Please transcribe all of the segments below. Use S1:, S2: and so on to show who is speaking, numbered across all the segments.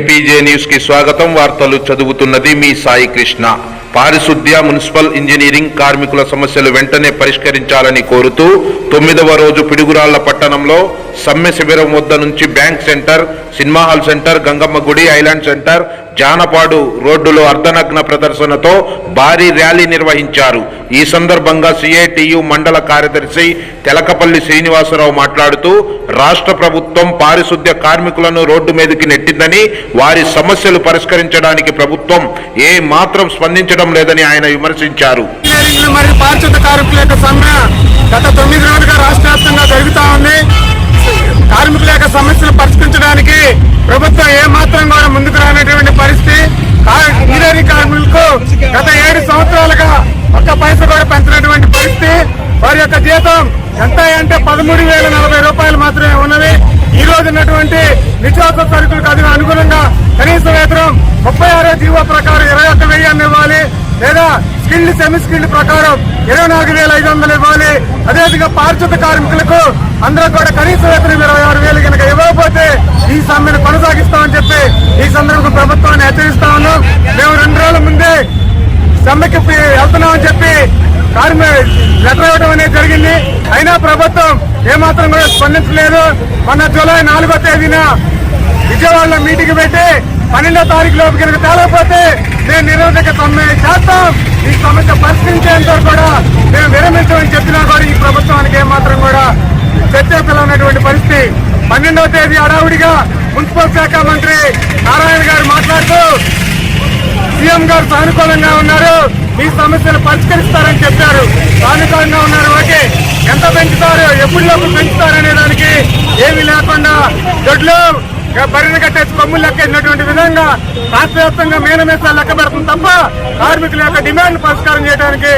S1: PJ news కి స్వాగతం. వార్తలు చదువుతున్నది మీ సాయి కృష్ణ. పారిశుద్ధ్య, మున్సిపల్ ఇంజనీరింగ్ కార్మికుల సమస్యలు వెంటనే పరిష్కరించాలని కోరుతూ 9వ రోజు పిడుగురాళ్ల పట్టణంలో సమ్మె శిబిరం వద్ద నుంచి bank centre, cinema hall centre, Gangamma గుడి, ఐలాండ్ సెంటర్, జానపాడు రోడ్డులో అర్ధనగ్న ప్రదర్శనతో భారీ ర్యాలీ నిర్వహించారు. ఈ సందర్భంగా సిఐటియు మండల కార్యదర్శి తెలకపల్లి శ్రీనివాసరావు మాట్లాడుతూ రాష్ట్ర ప్రభుత్వం పారిశుద్ధ్య కార్మికులను రోడ్డు మీదకి నెట్టిందని, వారి సమస్యలు పరిష్కరించడానికి ప్రభుత్వం ఏ మాత్రం స్పందించడం లేదని ఆయన విమర్శించారు.
S2: పారిశుద్ధ్య కార్మికుల యొక్క సమ్మె గత 9 రోజులుగా రాష్ట్ర వ్యాప్తంగా జరుగుతూ ఉంది. కార్మికుల యొక్క సమస్యలు పరిష్కరించడానికి ప్రభుత్వం ఏమాత్రం కూడా ముందుకు రానటువంటి పరిస్థితి. ఇంజనీరింగ్ కార్మికులకు గత 7 సంవత్సరాలుగా ఒక్క పైసా కూడా పెంచినటువంటి పరిస్థితి. వారి యొక్క జీతం ఎంత అంటే 13,040 రూపాయలు మాత్రమే ఉన్నవి. ఈ రోజు ఉన్నటువంటి నిత్యావసర సరుకులకు అనుగుణంగా కనీస వేతనం 36వ జీవో ప్రకారం 21,000 ఇవ్వాలి, లేదా స్కిల్డ్, సెమీ స్కిల్డ్ ప్రకారం 24,500 ఇవ్వాలి. అదేవిధంగా పారిశుద్ధ్య కార్మికులకు అందరూ కూడా కనీస వేతనం 26,000 కనుక ఇవ్వకపోతే ఈ సమ్మెను కొనసాగిస్తామని చెప్పి ఈ సందర్భంగా ప్రభుత్వాన్ని హెచ్చరిస్తా ఉన్నాం. మేము 2 రోజుల ముందే సమ్మెకి వెళ్తున్నామని చెప్పి లెటర్ ఇవ్వడం అనేది జరిగింది. అయినా ప్రభుత్వం ఏమాత్రం కూడా స్పందించలేదు. మొన్న జూలై 4వ తేదీన విజయవాడలో మీటింగ్ పెట్టి 12వ తారీఖు లోపు కనుక తేలకపోతే మేము నిరోధక సమ్మె చేస్తాం, ఈ సమస్య పరిష్కరించేంత కూడా మేము విరమించమని చెప్పినా కూడా ఈ ప్రభుత్వానికి ఏమాత్రం కూడా చర్చలన్నటువంటి పరిస్థితి. 12వ తేదీ హడావుడిగా మున్సిపల్ శాఖ మంత్రి నారాయణ గారు మాట్లాడుతూ సీఎం గారు సానుకూలంగా ఉన్నారు, మీ సమస్యలు పరిష్కరిస్తారని చెప్పారు. సానుకూలంగా ఉన్నారు, ఓకే. ఎంత పెంచుతారు, ఎప్పటిలోపు పెంచుతారు అనే దానికి ఏమీ లేకుండా దొడ్లు బరిని కట్టేసి కొమ్ములు లెక్కేసినటువంటి విధంగా రాష్ట్ర వ్యాప్తంగా మేనమేసాలు లెక్క పెడుతుంది తప్ప కార్మికుల యొక్క డిమాండ్ పరిష్కారం చేయడానికి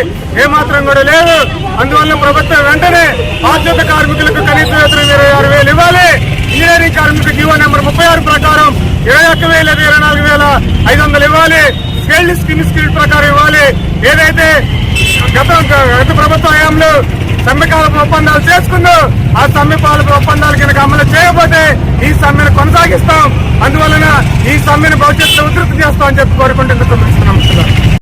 S2: ఏమాత్రం కూడా లేదు. అందువల్ల ప్రభుత్వం వెంటనే పారిశుద్ధ్య కార్మికులకు కనీస వేతనం 26,000 ఇవ్వాలి. ఇంజనీరింగ్ కార్మికులకు జీవో నెంబర్ 36 ప్రకారం 21,000 లేదా 24,500 ఇవ్వాలి. స్కిల్ ప్రకారం ఇవ్వాలి. ఏదైతే గత ప్రభుత్వ హయాంలో సమ్మెకాలపు ఒప్పందాలు చేసుకుందో ఆ సమ్మెకాలపు ఒప్పందాలు కనుక అమలు చేయకపోతే ఈ సమ్మెను కొనసాగిస్తాం. అందువలన ఈ సమ్మెను భవిష్యత్తులో ఉధృతం చేస్తామని చెప్పి కోరుకుంటూ